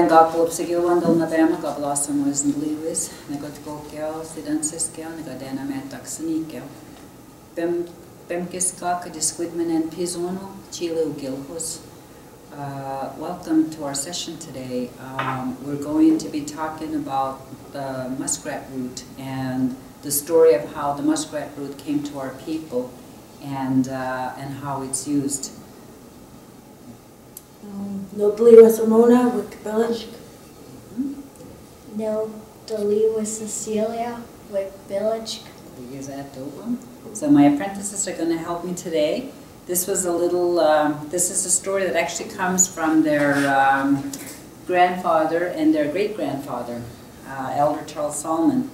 Venga pulpsigil wandal na bema ga blossom was in Lewis, negot go gel, sidensis gel, negodena metaxinikel. Bemkiska disquidman and pisono, chile gilhus. Welcome to our session today. We're going to be talking about the muskrat root and the story of how the muskrat root came to our people and how it's used. No deliwa Ramona with village. No deliwa Cecilia with village. Is that dope? So my apprentices are going to help me today. This was a little, this is a story that actually comes from their grandfather and their great-grandfather, Elder Charles Solomon.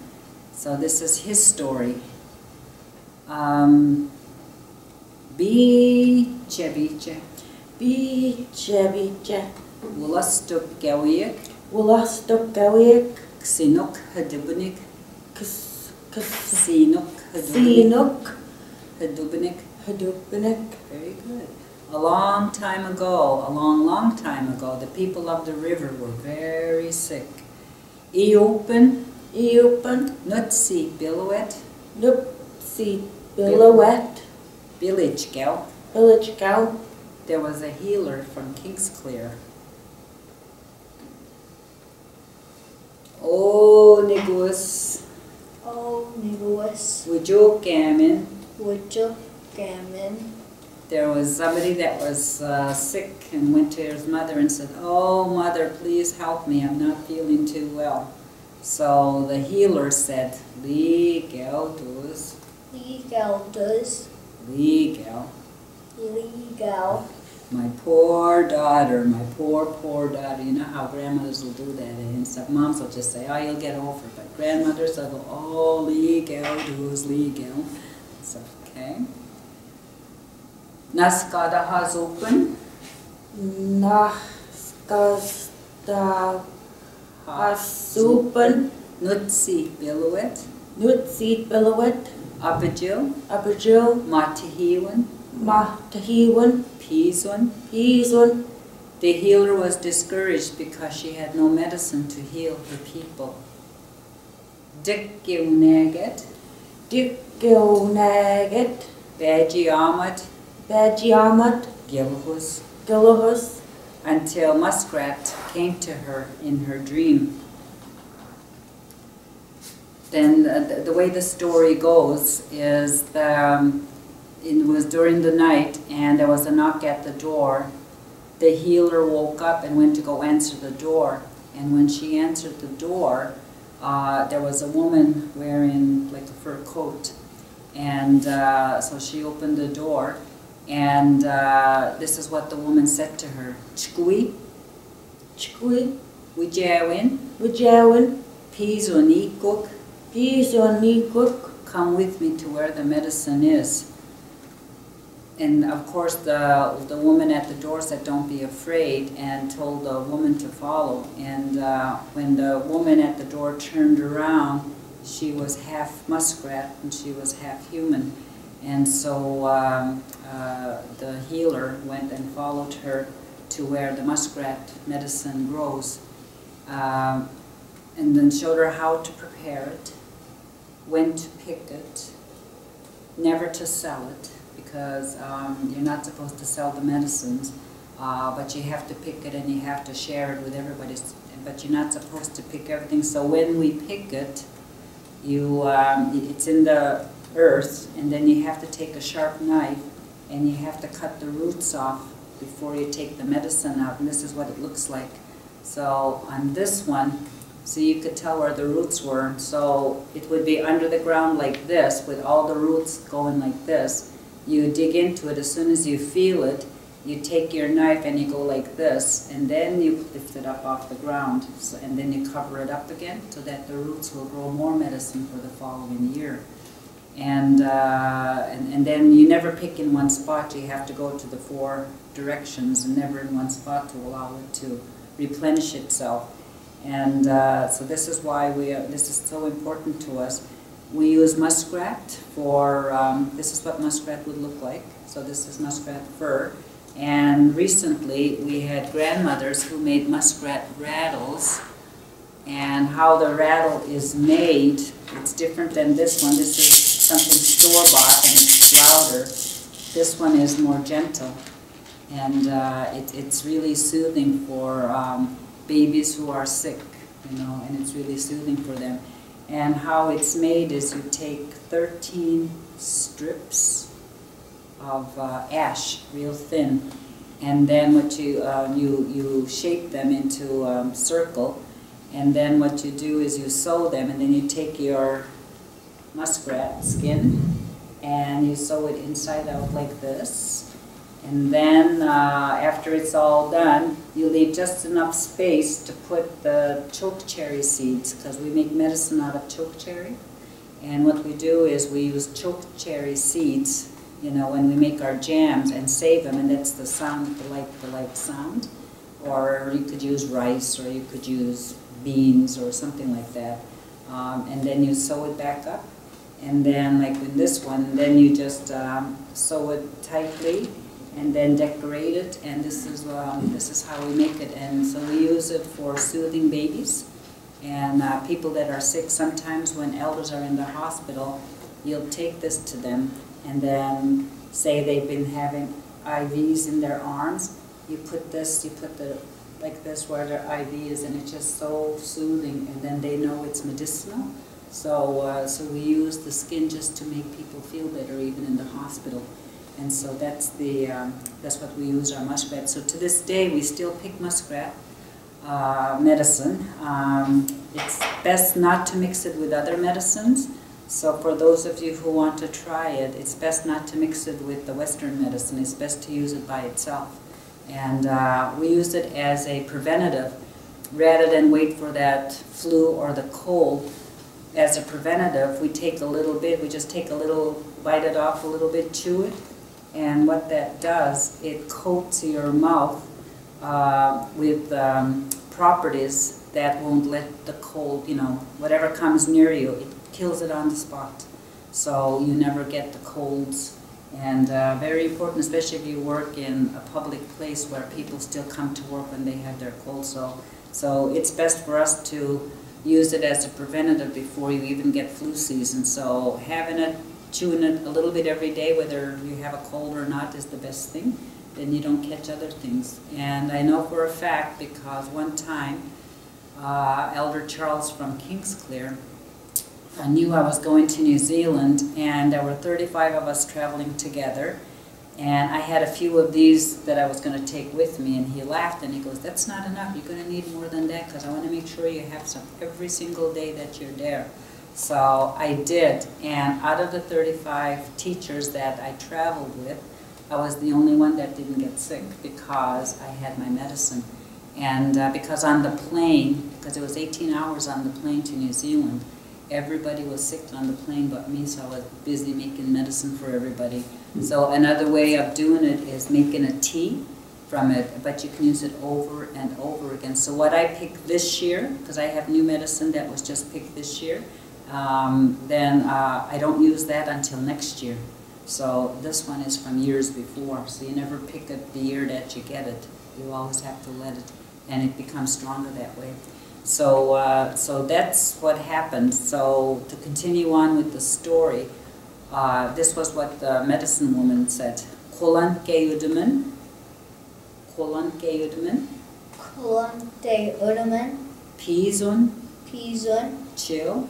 So this is his story. Biche. Wulastuk gawiek. Ksinuk hadubunik. Ksinuk hadubunik. Very good. A long time ago, a long time ago, the people of the river were very sick. Eopen. Nutsi Bilowet. Village gal. There was a healer from Kingsclear. Oh, Niguus. Wujo Gammon. There was somebody that was sick and went to his mother and said, "Oh, mother, please help me. I'm not feeling too well." So the healer said, Legal. My poor daughter. You know how grandmothers will do that, and some moms will just say, "Oh, you'll get over it." But grandmothers will go, "Oh, legal. So, okay. Naskada has open. Nutsi Bilowet. Abajil. Matahiwan. Pizun. The healer was discouraged because she had no medicine to heal her people. Dikgilnaget. Bajiamat. Gilhus. Until Muskrat came to her in her dream. Then the way the story goes is it was during the night and there was a knock at the door. The healer woke up and went to go answer the door. And when she answered the door, there was a woman wearing like a fur coat. And so she opened the door, and this is what the woman said to her. Chkui. Wujawin. Pizonikuk. Come with me to where the medicine is. And of course the woman at the door said, "Don't be afraid," and told the woman to follow. And when the woman at the door turned around, she was half muskrat and she was half human. And so the healer went and followed her to where the muskrat medicine grows, and then showed her how to prepare it, when to pick it, never to sell it, because you're not supposed to sell the medicines, but you have to pick it and you have to share it with everybody, but you're not supposed to pick everything. So when we pick it, it's in the earth, and then you have to take a sharp knife and you have to cut the roots off before you take the medicine out, and this is what it looks like. So on this one, so you could tell where the roots were. So it would be under the ground like this, with all the roots going like this. You dig into it. As soon as you feel it, you take your knife and you go like this, and then you lift it up off the ground, and then you cover it up again so that the roots will grow more medicine for the following year. And then you never pick in one spot. You have to go to the 4 directions, and never in one spot to allow it to replenish itself. And so this is why this is so important to us. We use muskrat for, this is what muskrat would look like. So this is muskrat fur. And recently we had grandmothers who made muskrat rattles, and how the rattle is made, it's different than this one. This is something store-bought and it's louder. This one is more gentle, and it's really soothing for babies who are sick, you know, and it's really soothing for them. And how it's made is you take 13 strips of ash, real thin, and then what you shape them into a circle, and then what you do is you sew them, and then you take your muskrat skin and you sew it inside out like this. And then after it's all done, you leave just enough space to put the chokecherry seeds, because we make medicine out of chokecherry. And what we do is we use chokecherry seeds, you know, when we make our jams, and save them, and that's the sound, the light sound. Or you could use rice, or you could use beans, or something like that. And then you sew it back up. And then, like in this one, then you just sew it tightly, and then decorate it, and this is how we make it. And so we use it for soothing babies and people that are sick. Sometimes when elders are in the hospital, you'll take this to them, and then say they've been having IVs in their arms. You put the like this where their IV is, and it's just so soothing, and then they know it's medicinal. So we use the skin just to make people feel better, even in the hospital. And so that's what we use our muskrat. So to this day, we still pick muskrat medicine. It's best not to mix it with other medicines. So for those of you who want to try it, it's best not to mix it with the Western medicine. It's best to use it by itself. And we use it as a preventative, rather than wait for that flu or the cold. As a preventative, we take a little bit, we just take a little, bite it off a little bit, chew it. And what that does, it coats your mouth with properties that won't let the cold, you know, whatever comes near you, it kills it on the spot. So you never get the colds. And very important, especially if you work in a public place where people still come to work when they have their cold. So it's best for us to use it as a preventative before you even get flu season. So having it, chewing it a little bit every day, whether you have a cold or not, is the best thing. Then you don't catch other things. And I know for a fact, because one time Elder Charles from Kingsclear knew I was going to New Zealand, and there were 35 of us traveling together, and I had a few of these that I was going to take with me, and he laughed and he goes, "That's not enough, you're going to need more than that, because I want to make sure you have some every single day that you're there." So I did, and out of the 35 teachers that I traveled with, I was the only one that didn't get sick, because I had my medicine. And because on the plane, because it was 18 hours on the plane to New Zealand, everybody was sick on the plane but me, so I was busy making medicine for everybody. So another way of doing it is making a tea from it, but you can use it over and over again. So what I picked this year, because I have new medicine that was just picked this year, then I don't use that until next year. So this one is from years before, so you never pick it the year that you get it. You always have to let it, and it becomes stronger that way. So, so that's what happened. So to continue on with the story, this was what the medicine woman said. Kolan ke udaman, kolan ke udaman, Kolan de udaman, pizun, chill,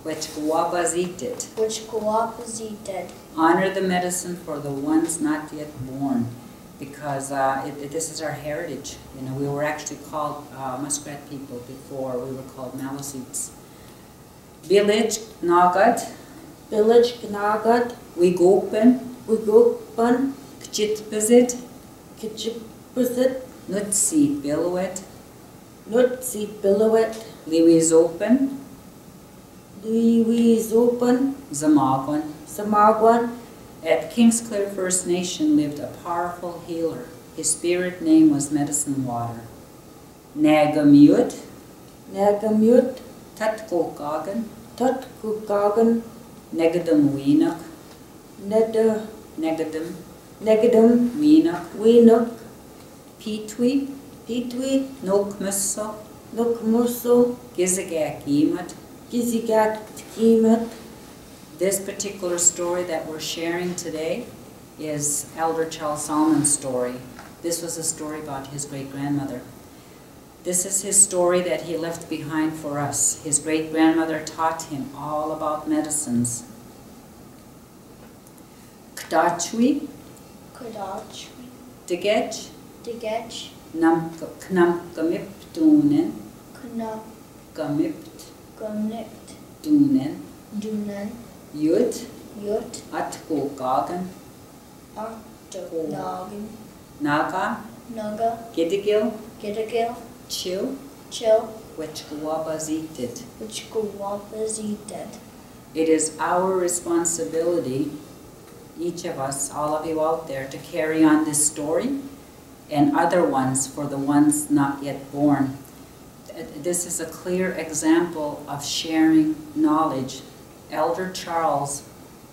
which guabazitit. which guapazited. Honor the medicine for the ones not yet born, because this is our heritage. You know, we were actually called Muskrat people before we were called Maliseets. Village Nagat, Wigopen, Kchitpizit, Nutsi Bilwet, Liwizopen, Zamagwan. At Kingsclear First Nation lived a powerful healer. His spirit name was Medicine Water. Nagamut, Tatkokagan, Negadam Weenak, Negadam, Negadum, Weenak, Weenuk, Peetwee, Pitwi, Nok Musso, Nukmuso, Gizagak Yemat. Gizigat, Tkimat. This particular story that we're sharing today is Elder Charles Solomon's story. This was a story about his great-grandmother. This is his story that he left behind for us. His great-grandmother taught him all about medicines. Kdachwi, Kodachwi, Degech, Degech, Knamkamiptunen, Knap, Gamipt, Gumnipt, Dunen, Dunan, Yud, Yut, Atkogagan, Artognagan, Naga, Naga, Gidigil, Gidagil, Chill, Chill, Wichkawabazited. which Gwapas eated. It is our responsibility, each of us, all of you out there, to carry on this story and other ones for the ones not yet born. This is a clear example of sharing knowledge. Elder Charles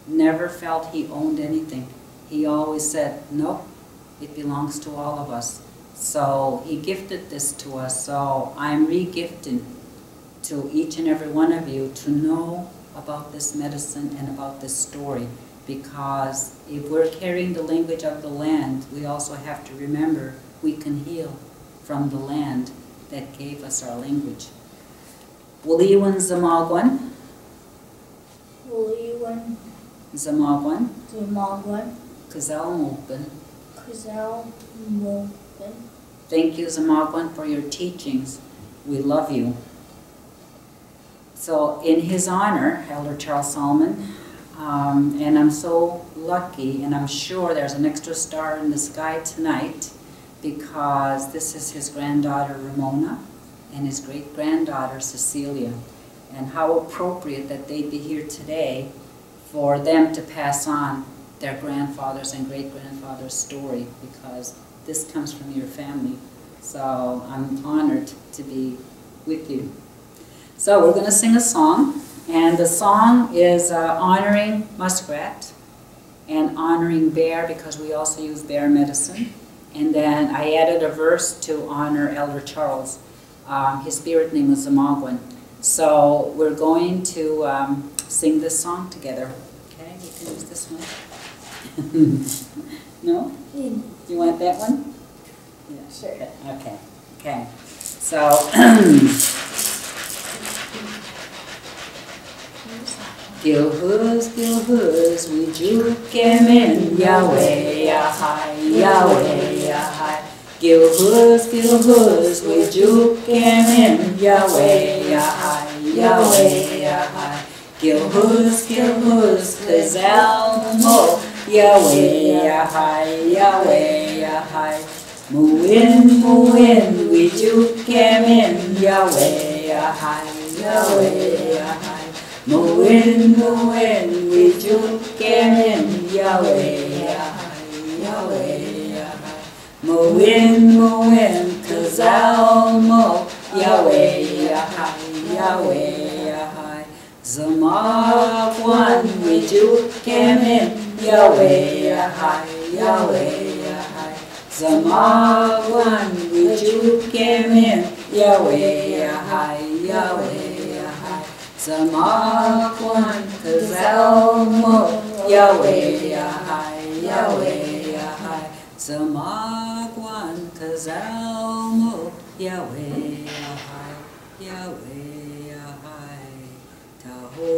never felt he owned anything. He always said, no, it belongs to all of us. So he gifted this to us, so I'm re-gifting to each and every one of you to know about this medicine and about this story, because if we're carrying the language of the land, we also have to remember we can heal from the land that gave us our language. Wuliwan Zamagwan, Wuliwan, Zamagwan, Zumagwan, Kazalmogan. Kuzel, Mogan. Thank you, Zamagwan, for your teachings. We love you. So in his honor, Elder Charles Solomon, and I'm so lucky, and I'm sure there's an extra star in the sky tonight, because this is his granddaughter Ramona and his great-granddaughter Cecilia. And how appropriate that they be here today for them to pass on their grandfather's and great-grandfather's story, because this comes from your family. So I'm honored to be with you. So we're going to sing a song, and the song is honoring Muskrat and honoring bear, because we also use bear medicine. And then I added a verse to honor Elder Charles. His spirit name was Zamagwan. So we're going to sing this song together. Okay, you can use this one. No? You want that one? Yeah, Sure. Okay. Okay. So Gilhuz, we juke him in Yahweh, Yahai, Yahweh, Yahai. Gilhuz, we juke him in Yahweh, Yahai, Yahweh, Yahai. Gilhuz, Kazalmo, Yahweh, Yahai, Yahweh, Yahai. Muin, we juke him in Yahweh, Yahai, Yahweh, Yahai. Muin, we juke him in Yahweh, Yahai, Yahweh, Yahai. Muin, Kazalmo, Yahweh, Yahai, Yahweh, Yahai. Zamagwan, we juke him in Yahweh, Yahai, Yahweh, Yahai. Zamagwan, we juke him in Yahweh, Yahai, Yahweh, Yahai. Zamagwan, Kazalmo, Yahweh, Yahai, Yahweh, Yahai. Zamagwan, Kazalmo, Yahweh, Yahai, Yahweh, Yahai. Taho,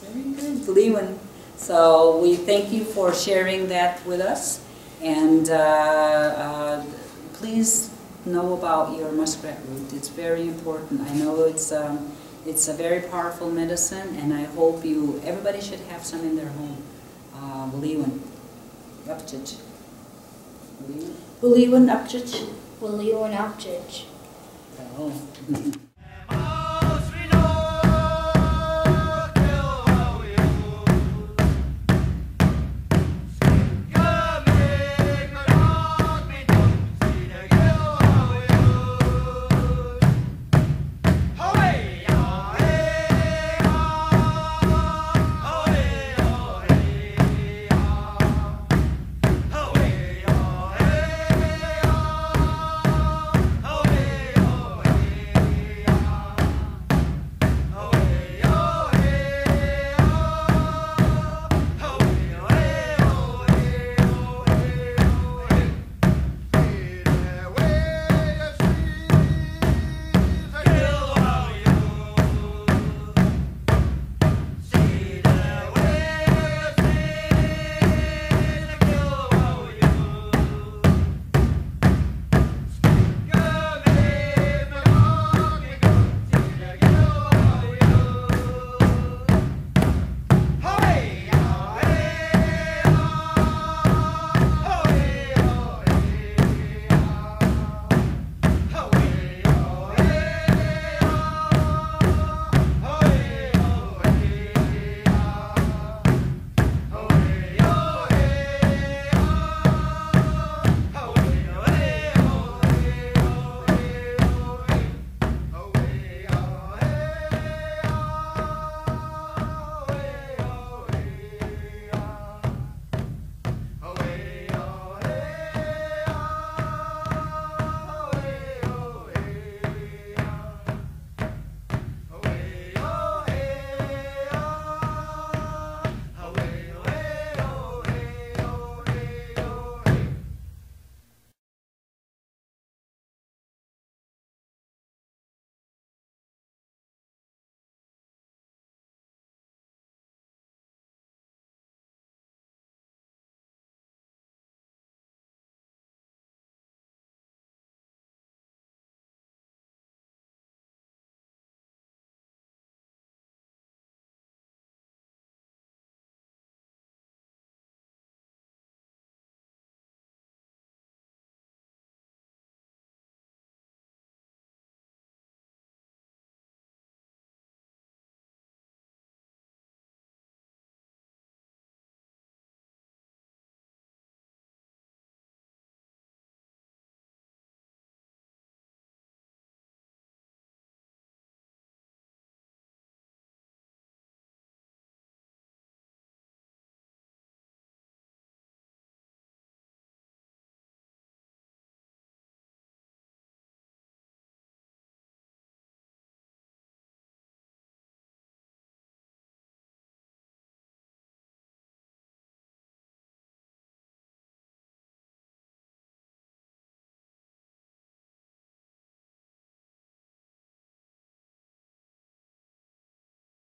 very good, Lewan. So we thank you for sharing that with us, and please know about your muskrat root. It's very important. I know it's a very powerful medicine, and I hope everybody should have some in their home. Wuliwan, Upchich. Wuliwan, Upchich. Wuliwan, Upchich. Oh.